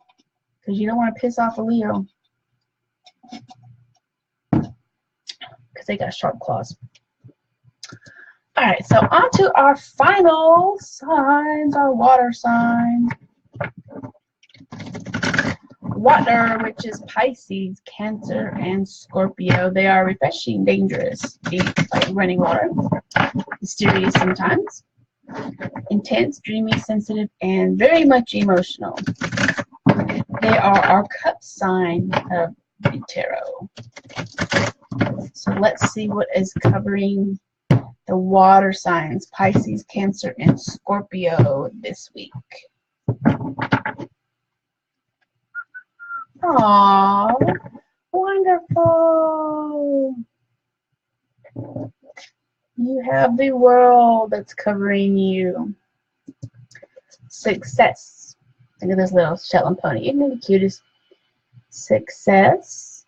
Because you don't want to piss off a Leo. Because they got sharp claws. Alright, so on to our final signs, our water signs. Water, which is Pisces, Cancer, and Scorpio. They are refreshing, dangerous, deep, like running water, mysterious sometimes, intense, dreamy, sensitive, and very much emotional. They are our cup sign of the tarot. So let's see what is covering the water signs, Pisces, Cancer, and Scorpio this week. Aww, wonderful. You have the world that's covering you. Success. Look at this little Shetland pony. Isn't it the cutest? Success,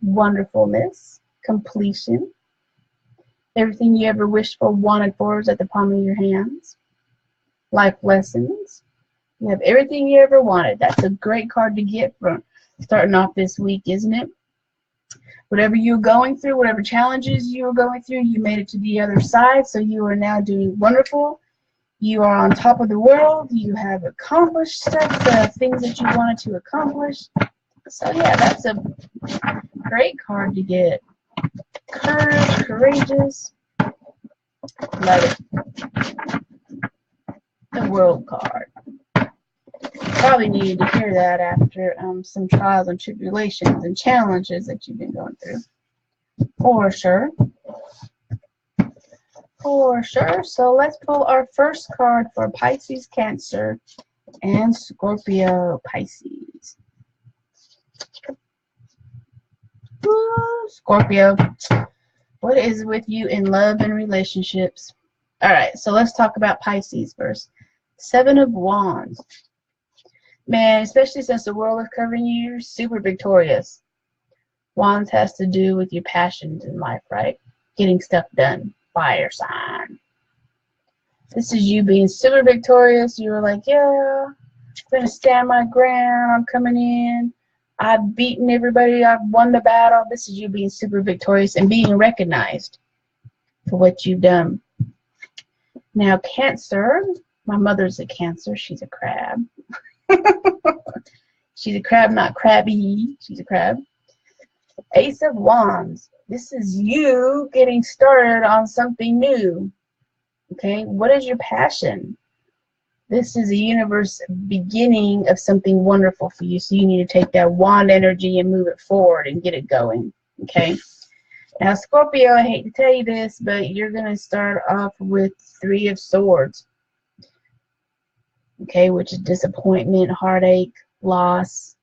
wonderfulness, completion. Everything you ever wished for, wanted for is at the palm of your hands. Life lessons. You have everything you ever wanted. That's a great card to get from starting off this week, isn't it? Whatever you're going through, whatever challenges you were going through, you made it to the other side, so you are now doing wonderful. You are on top of the world. You have accomplished stuff, the things that you wanted to accomplish. So yeah, that's a great card to get. Courage, courageous. Love it. The World card. Probably needed to hear that after some trials and tribulations and challenges that you've been going through. For sure. For sure. So let's pull our first card for Pisces, Cancer, and Scorpio, Pisces. Ooh, Scorpio, what is with you in love and relationships? All right, so let's talk about Pisces first. 7 of Wands. Man, especially since the world is covering you, you're super victorious. Wands has to do with your passions in life, right? Getting stuff done. Fire sign. This is you being super victorious. You were like, yeah, I'm going to stand my ground. I'm coming in. I've beaten everybody. I've won the battle. This is you being super victorious and being recognized for what you've done. Now, Cancer. My mother's a Cancer. She's a crab. She's a crab, not crabby. She's a crab. Ace of Wands. This is you getting started on something new. Okay, what is your passion? This is a universe beginning of something wonderful for you. So you need to take that wand energy and move it forward and get it going. Okay. Now, Scorpio, I hate to tell you this, but you're going to start off with 3 of Swords. Okay, which is disappointment, heartache, loss,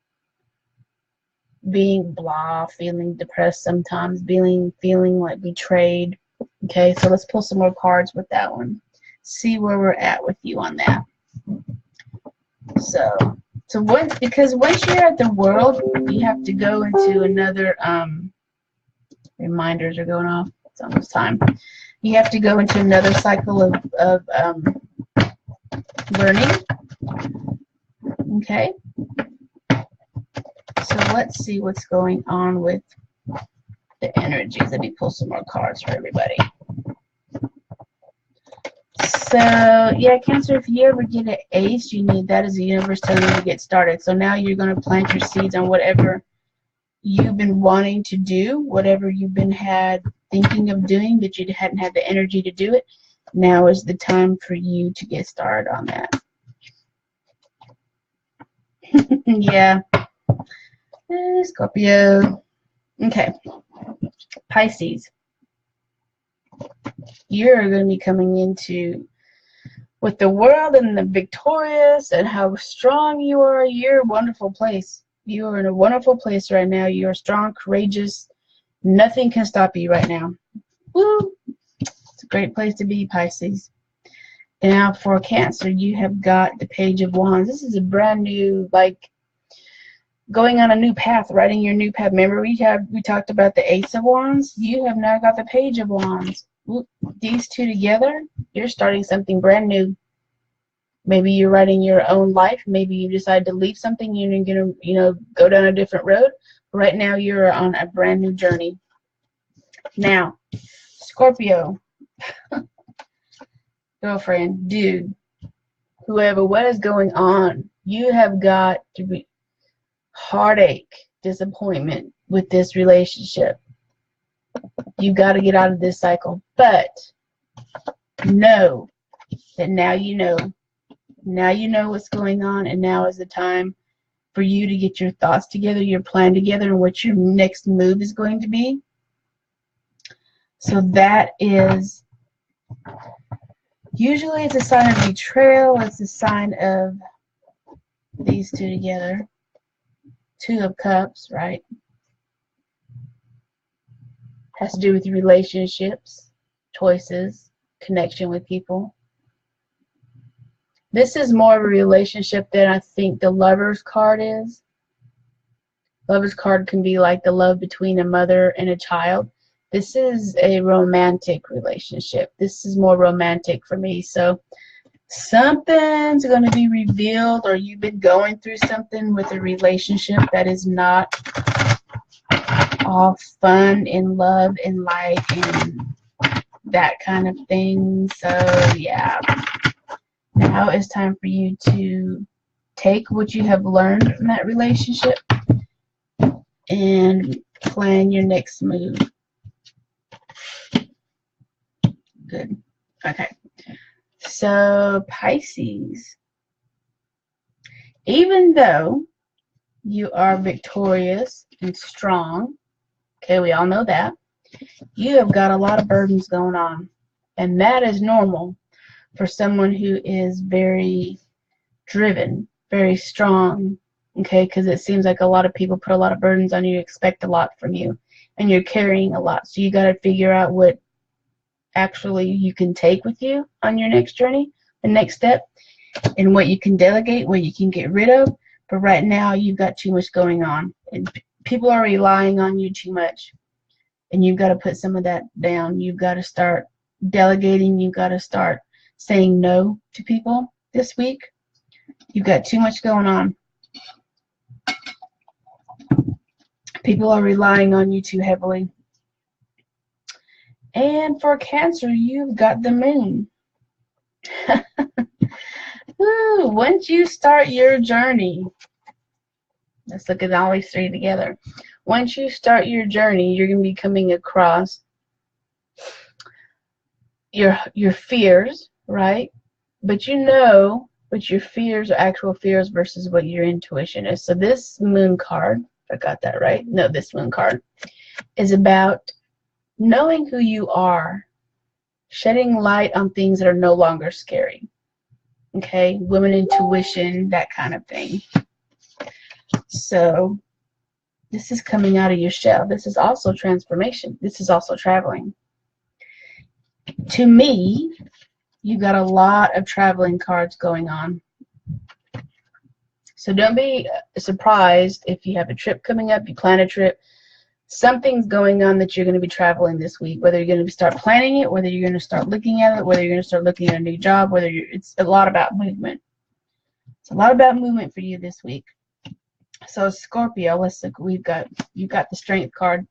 being blah, feeling depressed sometimes, feeling like betrayed. Okay, so let's pull some more cards with that one. See where we're at with you on that. So once you're at the world, you have to go into another reminders are going off. It's almost time. You have to go into another cycle of learning. Okay. So let's see what's going on with the energies. Let me pull some more cards for everybody. So, yeah, Cancer, if you ever get an ace, you need that as the universe telling you to get started. So now you're going to plant your seeds on whatever you've been wanting to do, whatever you've been thinking of doing, but you hadn't had the energy to do it. Now is the time for you to get started on that. Yeah. Scorpio. Okay. Pisces. You're going to be coming into with the world and the victorious and how strong you are. You're a wonderful place. You are in a wonderful place right now. You are strong, courageous. Nothing can stop you right now. Woo! It's a great place to be, Pisces. And now for Cancer, you have got the Page of Wands. This is a brand new, like, going on a new path, writing your new path. Remember we talked about the Ace of Wands? You have now got the Page of Wands. These two together, you're starting something brand new. Maybe you're writing your own life. Maybe you decide to leave something and you're going to, go down a different road. Right now you're on a brand new journey. Now, Scorpio, girlfriend, dude, whoever, what is going on? You have got to be heartache, disappointment with this relationship. You got to get out of this cycle. But know that now you know. Now you know what's going on, and now is the time for you to get your thoughts together, your plan together, and what your next move is going to be. So that is, usually it's a sign of betrayal. It's a sign of these two together. Two of Cups, right? Has to do with relationships, choices, connection with people. This is more of a relationship than I think the Lover's card is. Lover's card can be like the love between a mother and a child. This is a romantic relationship. This is more romantic for me. So something's going to be revealed, or you've been going through something with a relationship that is not all fun and love and light and that kind of thing. So yeah, now it's time for you to take what you have learned from that relationship and plan your next move. Good. Okay. So Pisces, even though you are victorious and strong, okay, we all know that, you have got a lot of burdens going on, and that is normal for someone who is very driven, very strong, okay, because it seems like a lot of people put a lot of burdens on you, expect a lot from you, and you're carrying a lot. So you got to figure out what actually you can take with you on your next journey, the next step, and what you can delegate, what you can get rid of. But right now you've got too much going on, and people are relying on you too much, and you've got to put some of that down. You've got to start delegating. You've got to start saying no to people this week. You've got too much going on. People are relying on you too heavily. And for Cancer, you've got the Moon. Woo, once you start your journey, let's look at all these three together. Once you start your journey, you're going to be coming across your fears, right? But you know what your fears are actual fears versus what your intuition is. So this Moon card, if I got that right, no, this Moon card is about knowing who you are, shedding light on things that are no longer scary. Okay, women intuition, that kind of thing. So this is coming out of your shell. This is also transformation. This is also traveling. To me, you got a lot of traveling cards going on. So don't be surprised if you have a trip coming up, you plan a trip, something's going on that you're going to be traveling this week, whether you're going to start planning it, whether you're going to start looking at it, whether you're going to start looking at a new job, it's a lot about movement. It's a lot about movement for you this week. So Scorpio, let's look. You've got the Strength card.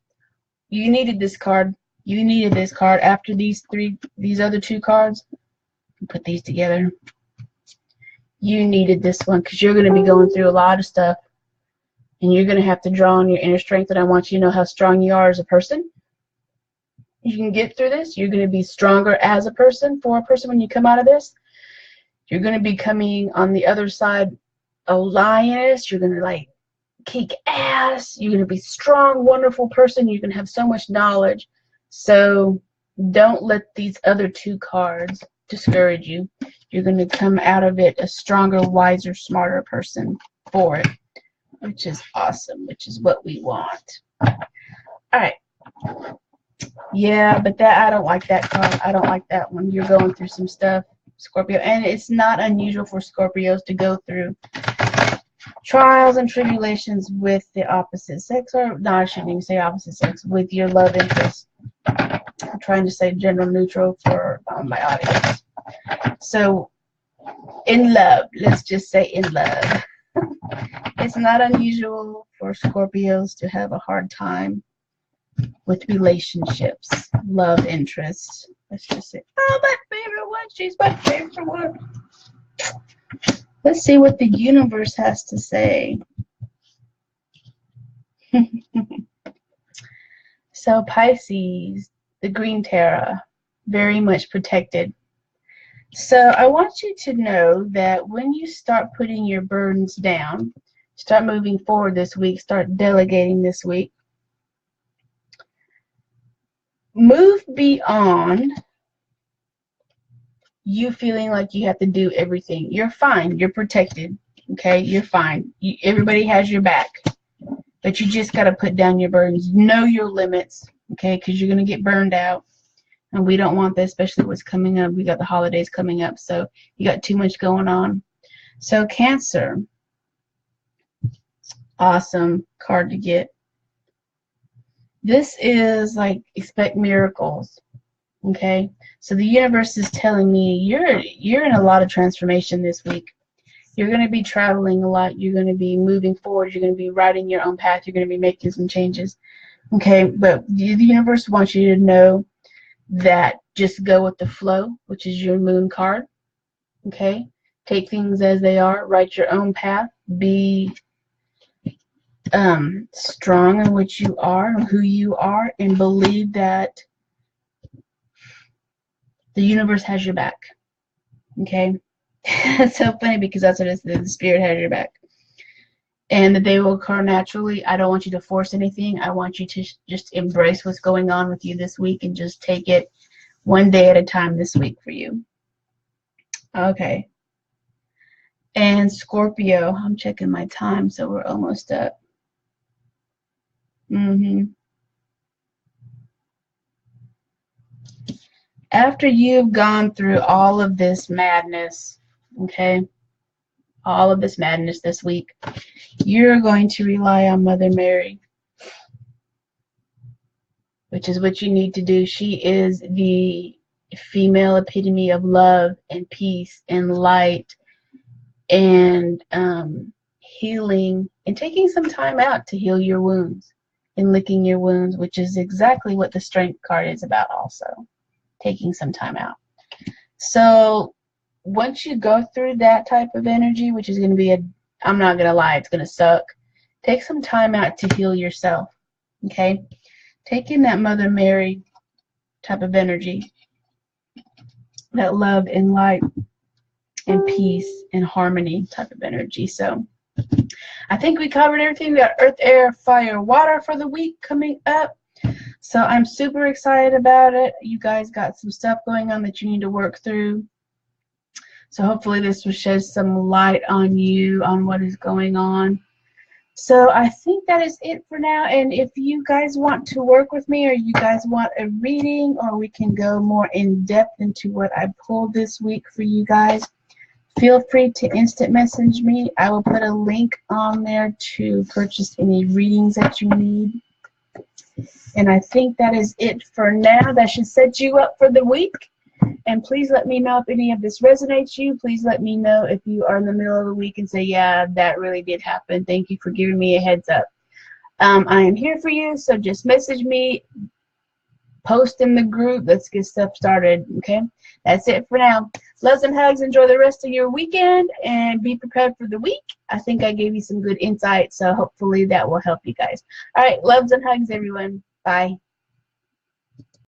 You needed this card. You needed this card after these other two cards. Put these together. You needed this one because you're going to be going through a lot of stuff, and you're going to have to draw on your inner strength, and I want you to know how strong you are as a person. You can get through this. You're going to be stronger as a person, for a person, when you come out of this. You're going to be coming on the other side a lioness. You're going to like kick ass. You're going to be strong, wonderful person. You're going to have so much knowledge. So don't let these other two cards discourage you. You're going to come out of it a stronger, wiser, smarter person for it, which is awesome, which is what we want. All right. Yeah, but I don't like that card. I don't like that one. You're going through some stuff, Scorpio, and it's not unusual for Scorpios to go through trials and tribulations with the opposite sex, or no, I shouldn't even say opposite sex, with your love interest. I'm trying to say general neutral for my audience. So, in love, let's just say in love. It's not unusual for Scorpios to have a hard time with relationships, love interests. Let's just say, oh, my favorite one. She's my favorite one. Let's see what the universe has to say. So Pisces, the green Terra, very much protected. So I want you to know that when you start putting your burdens down, start moving forward this week, start delegating this week, move beyond you feeling like you have to do everything. You're fine. You're protected. Okay? You're fine. Everybody has your back. But you just got to put down your burdens. Know your limits. Okay? Because you're going to get burned out. And we don't want that, especially what's coming up. We got the holidays coming up. So you got too much going on. So Cancer. Awesome card to get. This is like expect miracles. Okay, so the universe is telling me you're in a lot of transformation this week. You're going to be traveling a lot. You're going to be moving forward. You're going to be writing your own path. You're going to be making some changes. Okay, but the universe wants you to know that just go with the flow, which is your moon card. Okay, take things as they are. Write your own path. Be strong in what you are and who you are, and believe that the universe has your back. Okay? It's so funny because that's what it is. The spirit has your back. And that they will occur naturally. I don't want you to force anything. I want you to just embrace what's going on with you this week and just take it one day at a time this week for you. Okay. And Scorpio, I'm checking my time, so we're almost up. After you've gone through all of this madness, okay, all of this madness this week, you're going to rely on Mother Mary, which is what you need to do. She is the female epitome of love and peace and light and healing, and taking some time out to heal your wounds and licking your wounds, which is exactly what the Strength card is about also. Taking some time out. So once you go through that type of energy, which is going to be I'm not going to lie, it's going to suck. Take some time out to heal yourself. Okay? Take in that Mother Mary type of energy. That love and light and peace and harmony type of energy. So I think we covered everything. We got earth, air, fire, water for the week coming up. So I'm super excited about it. You guys got some stuff going on that you need to work through. So hopefully this will shed some light on you, on what is going on. So I think that is it for now. And if you guys want to work with me, or you guys want a reading, or we can go more in depth into what I pulled this week for you guys, feel free to instant message me. I will put a link on there to purchase any readings that you need. And I think that is it for now. That should set you up for the week. And please let me know if any of this resonates you. Please let me know if you are in the middle of the week and say, yeah, that really did happen. Thank you for giving me a heads up. I am here for you, so just message me, post in the group. Let's get stuff started, okay? That's it for now. Loves and hugs. Enjoy the rest of your weekend and be prepared for the week. I think I gave you some good insight, so hopefully that will help you guys. All right, loves and hugs, everyone. Bye.